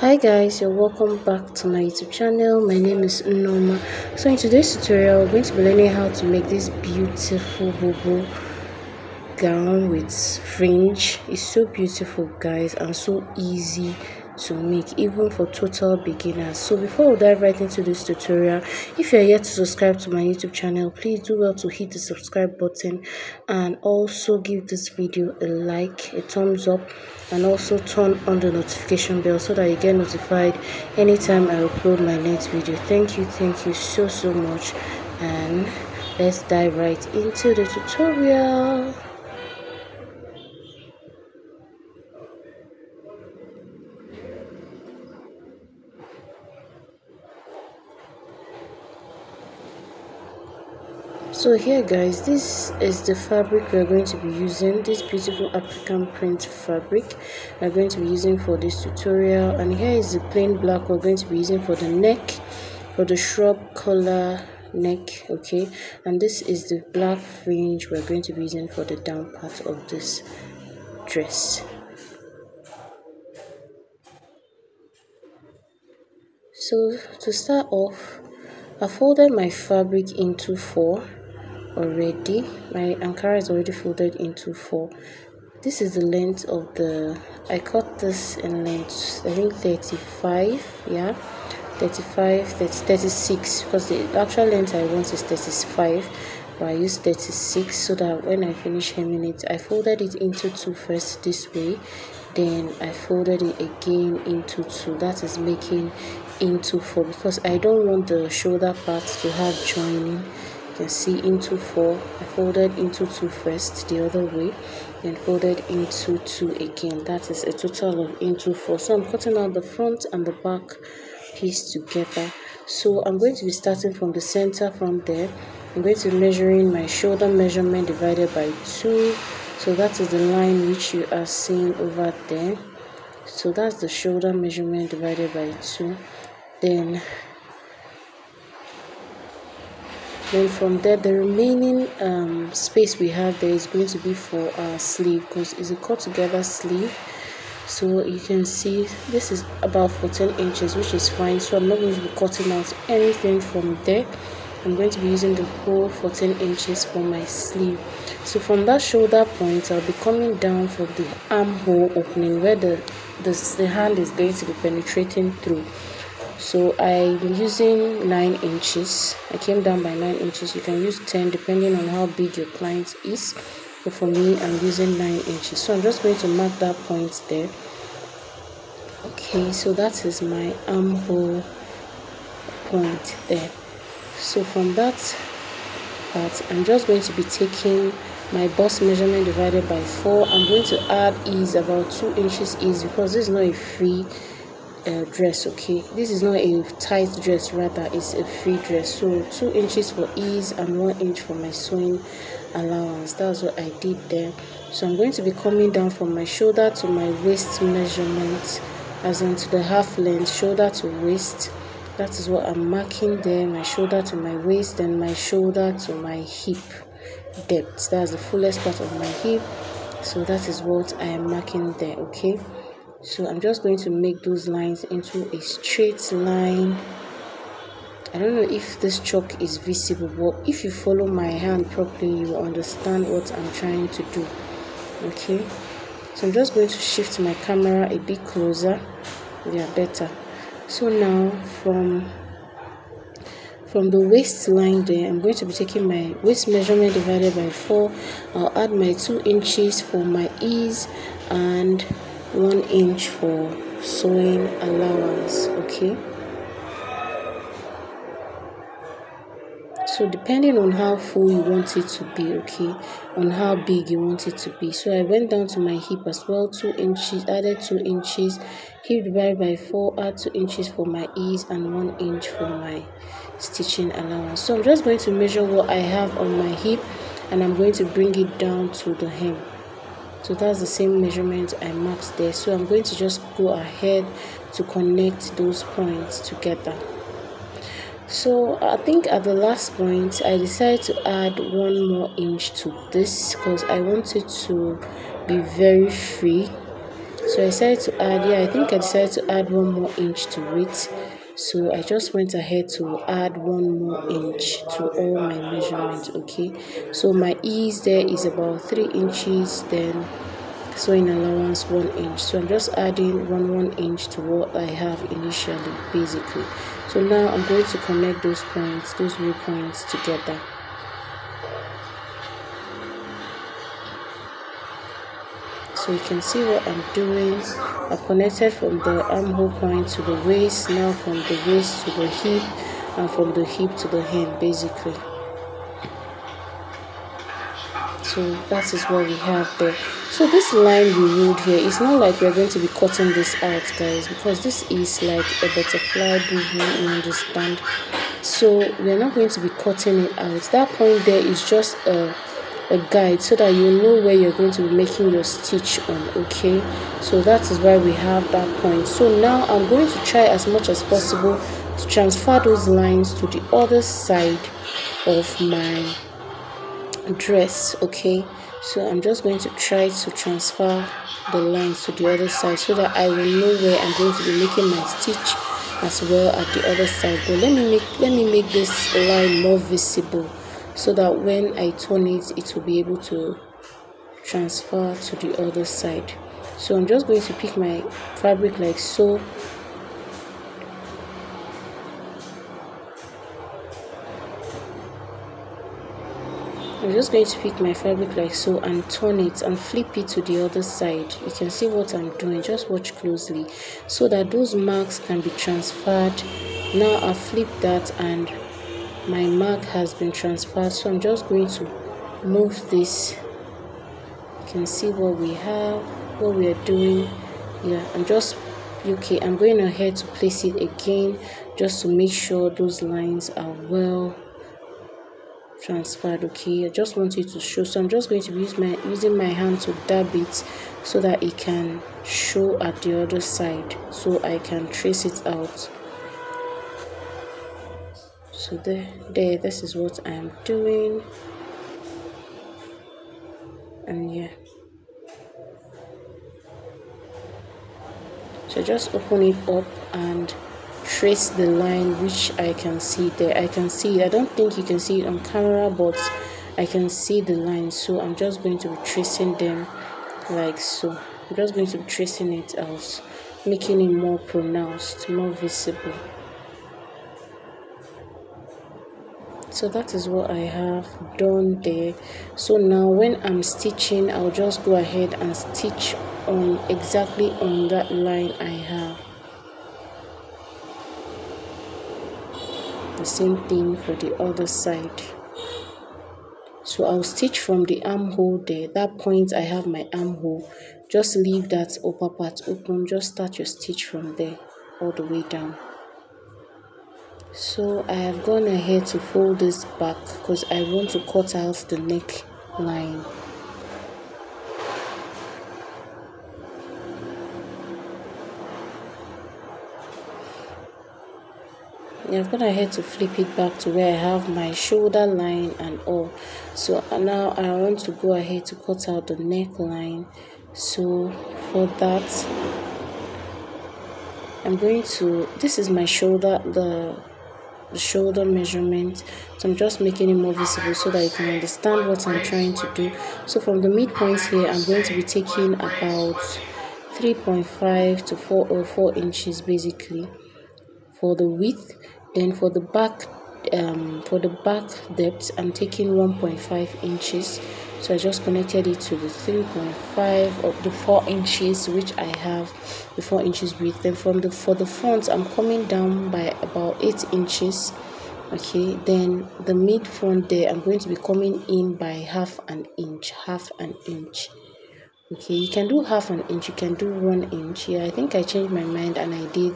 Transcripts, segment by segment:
Hi guys, you're welcome back to my YouTube channel. My name is Noma. So in today's tutorial, we're going to be learning how to make this beautiful bobo gown with fringe. It's so beautiful guys and so easy to make even for total beginners. So before we dive right into this tutorial, if you're yet to subscribe to my YouTube channel, please do well to hit the subscribe button and also give this video a like, a thumbs up, and also turn on the notification bell so that you get notified anytime I upload my next video. Thank you so much, and let's dive right into the tutorial. So here guys, this is the fabric we're going to be using, this beautiful African print fabric we're going to be using for this tutorial. And here is the plain black we're going to be using for the neck, for the shrub collar neck, okay. And this is the black fringe we're going to be using for the down part of this dress. So to start off, I folded my fabric into 4 already. My Ankara is already folded into 4. This is the length of the, I cut this in length, I think 35, yeah, 35, 36, because the actual length I want is 35, but I use 36 so that when I finish hemming it, I folded it into 2 first this way, then I folded it again into 2, that is making into 4, because I don't want the shoulder parts to have joining. You can see into 4, I folded into 2 first the other way, then folded into 2 again. That is a total of into 4. So I'm cutting out the front and the back piece together. So I'm going to be starting from the center from there. I'm going to be measuring my shoulder measurement divided by 2. So that is the line which you are seeing over there. So that's the shoulder measurement divided by 2. Then from there, the remaining space we have there is going to be for our sleeve, because it's a cut together sleeve. So you can see this is about 14 inches, which is fine. So I'm not going to be cutting out anything from there. I'm going to be using the whole 14 inches for my sleeve. So from that shoulder point, I'll be coming down from the armhole opening where the hand is going to be penetrating through. So I'm using 9 inches. I came down by 9 inches. You can use 10 depending on how big your client is. But for me, I'm using 9 inches. So I'm just going to mark that point there. Okay, so that is my armhole point there. So from that part, I'm just going to be taking my bust measurement divided by 4. I'm going to add ease, about 2 inches ease, because this is not a free dress, okay. This is not a tight dress, rather it's a free dress. So 2 inches for ease and 1 inch for my sewing allowance. That's what I did there. So I'm going to be coming down from my shoulder to my waist measurement, as in to the half length, shoulder to waist. That is what I'm marking there, my shoulder to my waist, and my shoulder to my hip depth. That's the fullest part of my hip. So that is what I am marking there, okay. So I'm just going to make those lines into a straight line. I don't know if this chalk is visible, but if you follow my hand properly, you will understand what I'm trying to do, okay. So I'm just going to shift my camera a bit closer. Yeah, better. So now from the waistline there, I'm going to be taking my waist measurement divided by 4. I'll add my 2 inches for my ease and 1 inch for sewing allowance, okay. So depending on how full you want it to be, okay, on how big you want it to be. So I went down to my hip as well, 2 inches, added 2 inches, hip divided by 4, add 2 inches for my ease and 1 inch for my stitching allowance. So I'm just going to measure what I have on my hip, and I'm going to bring it down to the hem. So that's the same measurement I marked there. So I'm going to just go ahead to connect those points together. So I think at the last point, I decided to add 1 more inch to this, because I want it to be very free. So I decided to add, I think I decided to add 1 more inch to it. So I just went ahead to add 1 more inch to all my measurements. Okay, so my ease there is about 3 inches, then sewing allowance 1 inch. So I'm just adding 1 inch to what I have initially, basically. So now I'm going to connect those points, those new points together. So you can see what I'm doing. I've connected from the armhole point to the waist, now from the waist to the hip, and from the hip to the hem, basically. So that is what we have there. So this line we ruled here, it's not like we're going to be cutting this out, guys, because this is like a butterfly boo-boo, you understand? So we're not going to be cutting it out. That point there is just a guide so that you know where you're going to be making your stitch on. Okay, so that is why we have that point. So now I'm going to try as much as possible to transfer those lines to the other side of my dress. Okay, so I'm just going to try to transfer the lines to the other side so that I will know where I'm going to be making my stitch as well at the other side. But let me make this line more visible so that when I turn it, it will be able to transfer to the other side. So I'm just going to pick my fabric like so. I'm just going to pick my fabric like so and turn it and flip it to the other side. You can see what I'm doing. Just watch closely so that those marks can be transferred. Now I've flipped that and my mark has been transferred. So I'm just going to move this. You can see what we have, what we are doing. Yeah, I'm going ahead to place it again just to make sure those lines are well transferred. Okay, I just want you to show. So I'm just going to be using my hand to dab it so that it can show at the other side, so I can trace it out. So there, this is what I am doing. And yeah, so just open it up and trace the line, which I can see there. I can see it. I don't think you can see it on camera, but I can see the line. So I'm just going to be tracing them like so. I'm just going to be tracing it out, making it more pronounced, more visible. So that is what I have done there. So now when I'm stitching, I'll just go ahead and stitch on exactly on that line I have. The same thing for the other side. So I'll stitch from the armhole there. That point I have my armhole. Just leave that upper part open. Just start your stitch from there all the way down. So I have gone ahead to fold this back because I want to cut out the neckline. I've gone ahead to flip it back to where I have my shoulder line and all. So now I want to go ahead to cut out the neckline. So for that, I'm going to, this is my shoulder, the shoulder measurement. So I'm just making it more visible so that you can understand what I'm trying to do. So from the midpoint here, I'm going to be taking about 3.5 to 4 inches basically for the width. Then for the back depth, I'm taking 1.5 inches. So I just connected it to the 3.5 of the 4 inches, which I have the 4 inches width. Then for the front, I'm coming down by about 8 inches. Okay, then the mid front there, I'm going to be coming in by half an inch. Okay, you can do half an inch, you can do 1 inch. Yeah, I think I changed my mind and I did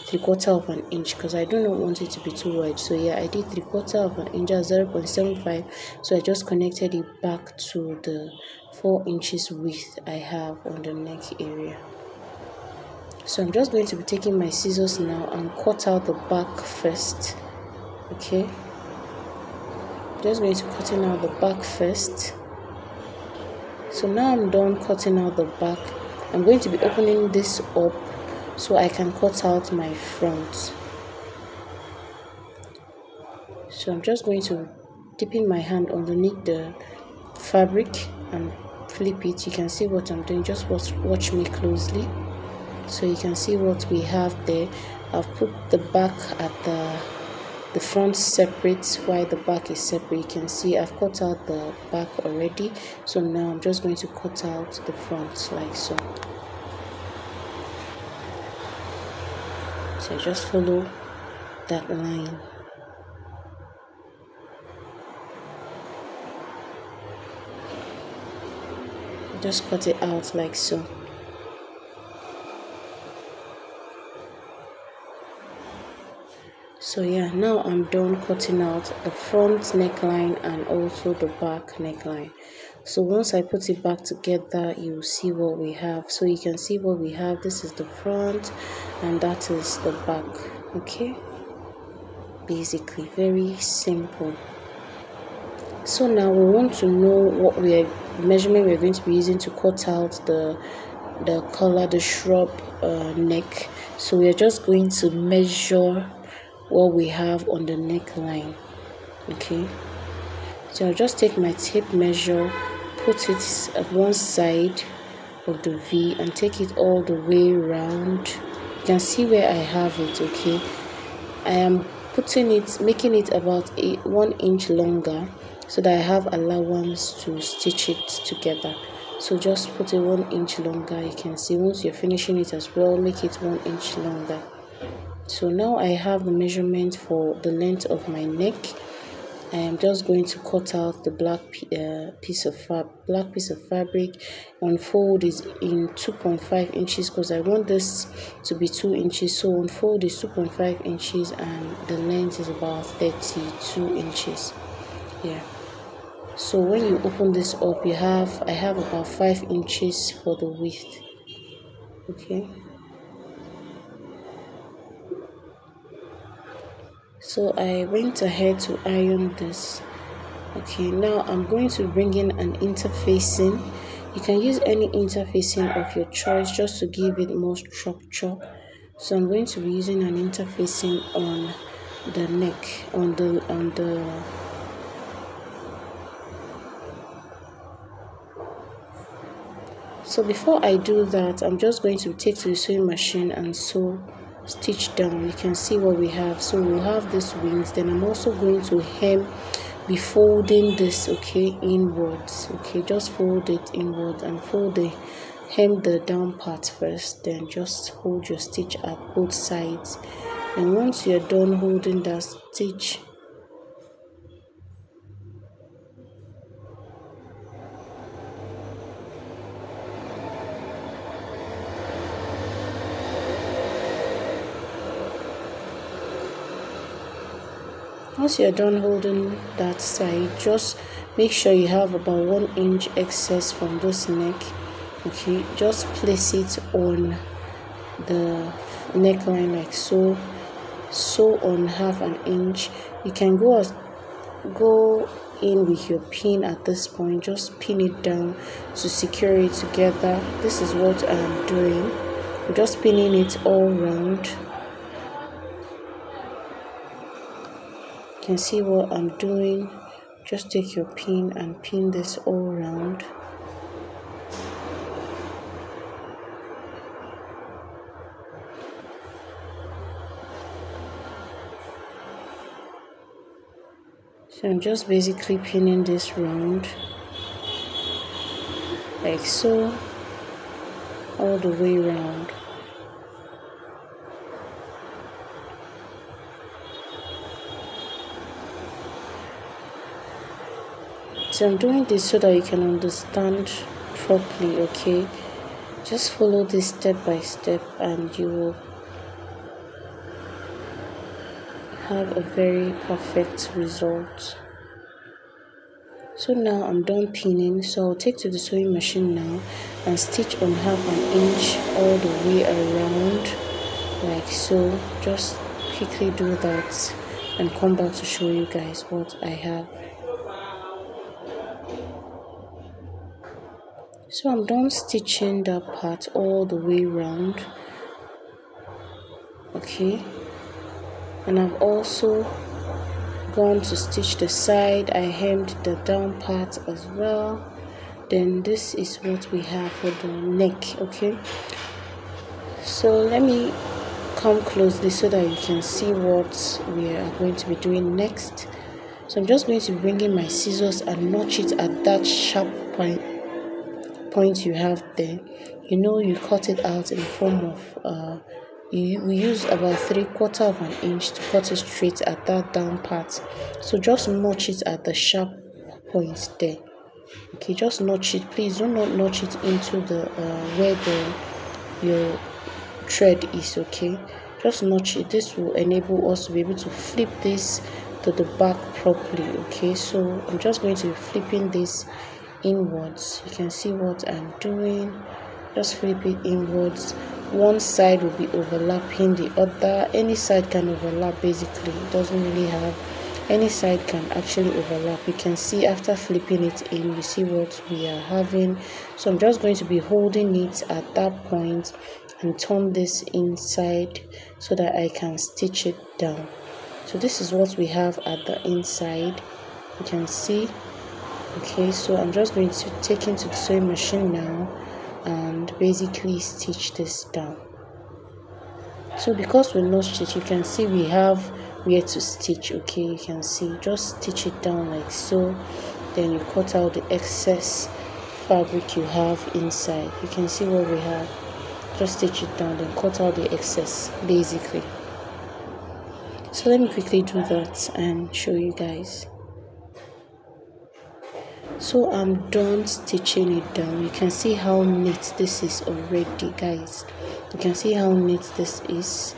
3/4 of an inch because I do not want it to be too wide. So yeah, I did 3/4 of an inch at 0.75. So I just connected it back to the 4 inches width I have on the neck area. So I'm just going to be taking my scissors now and cut out the back first. Okay, just going to cutting out the back first. So now I'm done cutting out the back. I'm going to be opening this up so I can cut out my front. So I'm just going to dip in my hand underneath the fabric and flip it. You can see what I'm doing. Just watch me closely so you can see what we have there. I've put the back at the front separate while the back is separate. You can see I've cut out the back already, so now I'm just going to cut out the front like so. So just follow that line. Just cut it out like so. So yeah, now I'm done cutting out the front neckline and also the back neckline. So once I put it back together, you will see what we have. So you can see what we have. This is the front and that is the back. Okay, basically very simple. So now we want to know what measurement we're going to be using to cut out the collar, the shrub neck. So we're just going to measure what we have on the neckline. Okay, so I'll just take my tape measure, put it at one side of the V and take it all the way around. You can see where I have it. Okay, I am making it about 1 inch longer so that I have allowance to stitch it together. So just put it 1 inch longer. You can see once you're finishing it as well, make it 1 inch longer. So now I have the measurement for the length of my neck. I am just going to cut out the black piece of fabric. Unfold is in 2.5 inches because I want this to be 2 inches. So unfold is 2.5 inches and the length is about 32 inches. Yeah. So when you open this up, I have about 5 inches for the width. Okay. So I went ahead to iron this. Okay, now I'm going to bring in an interfacing. You can use any interfacing of your choice just to give it more structure. So I'm going to be using an interfacing on the neck, on the So before I do that, I'm just going to take to the sewing machine and stitch down. You can see what we have. So we'll have these wings. Then I'm also going to be folding this, okay, inwards. Okay, just fold it inwards and hem the down part first. Then just hold your stitch at both sides. And once you're done holding that stitch, once you're done holding that side, just make sure you have about 1 inch excess from this neck. Okay, just place it on the neckline like so. Sew on half an inch. You can go in with your pin at this point. Just pin it down to secure it together. This is what I am doing. I'm just pinning it all round. You can see what I'm doing. Just take your pin and pin this all round. So I'm just basically pinning this round like so, all the way around. So I'm doing this so that you can understand properly. Okay, just follow this step by step and you will have a very perfect result. So now I'm done pinning, so I'll take to the sewing machine now and stitch on half an inch all the way around like so. Just quickly do that and come back to show you guys what I have. So I'm done stitching that part all the way round. Okay, and I've also gone to stitch the side. I hemmed the down part as well. Then this is what we have for the neck. Okay, so let me come closely so that you can see what we are going to be doing next. So I'm just going to bring in my scissors and notch it at that sharp point you have there. You know, you cut it out in the form of we use about 3/4 of an inch to cut it straight at that down part. So just notch it at the sharp point there. Okay, just notch it. Please do not notch it into the where your thread is. Okay, just notch it. This will enable us to be able to flip this to the back properly. Okay, so I'm just going to be flipping this inwards. You can see what I'm doing. Just flip it inwards. One side will be overlapping the other. Any side can overlap. Basically, it doesn't really have any side can actually overlap. You can see after flipping it in, you see what we are having. So I'm just going to be holding it at that point and turn this inside so that I can stitch it down. So this is what we have at the inside. You can see. Okay, so I'm just going to take into the sewing machine now and basically stitch this down. So because we notched it, you can see we have where to stitch. Okay, you can see, just stitch it down like so. Then you cut out the excess fabric you have inside. You can see what we have. Just stitch it down, then cut out the excess basically. So let me quickly do that and show you guys. So I'm done stitching it down. You can see how neat this is already, guys. You can see how neat this is.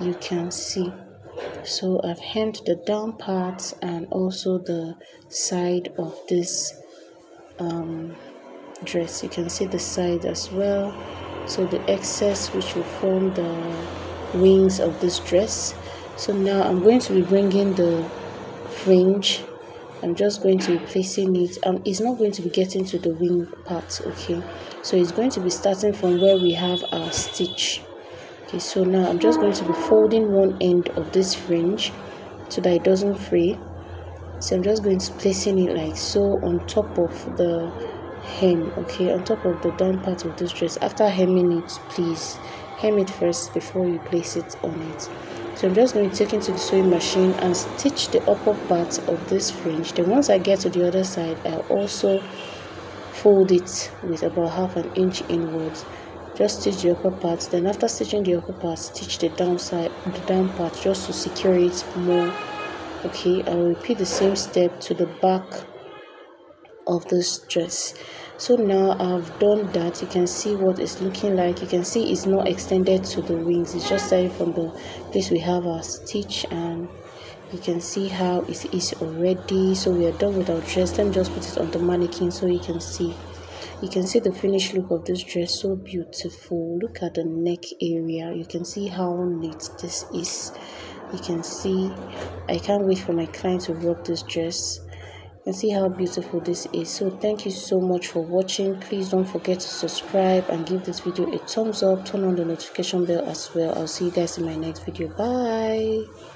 You can see. So I've hemmed the down part and also the side of this dress. You can see the side as well. So the excess which will form the wings of this dress. So now I'm going to be bringing the fringe. I'm just going to be placing it. It's not going to be getting to the wing part. Okay, so it's going to be starting from where we have our stitch. Okay, so now I'm just going to be folding one end of this fringe so that it doesn't fray. So I'm just going to placing it like so on top of the hem. Okay, on top of the down part of this dress. After hemming it, please hem it first before you place it on it. So I'm just going to take it to the sewing machine and stitch the upper part of this fringe. Then once I get to the other side, I'll also fold it with about 1/2 inch inwards. Just stitch the upper part. Then after stitching the upper part, stitch the down part just to secure it more. Okay, I will repeat the same step to the back of this dress. So now I've done that. You can see what it's looking like. You can see it's not extended to the wings. It's just starting from the place we have our stitch, and you can see how it is already. So we are done with our dress. Let me just put it on the mannequin so you can see. You can see the finished look of this dress. So beautiful. Look at the neck area. You can see how neat this is. You can see, I can't wait for my client to rock this dress and see how beautiful this is. So thank you so much for watching. Please don't forget to subscribe and give this video a thumbs up. Turn on the notification bell as well. I'll see you guys in my next video. Bye.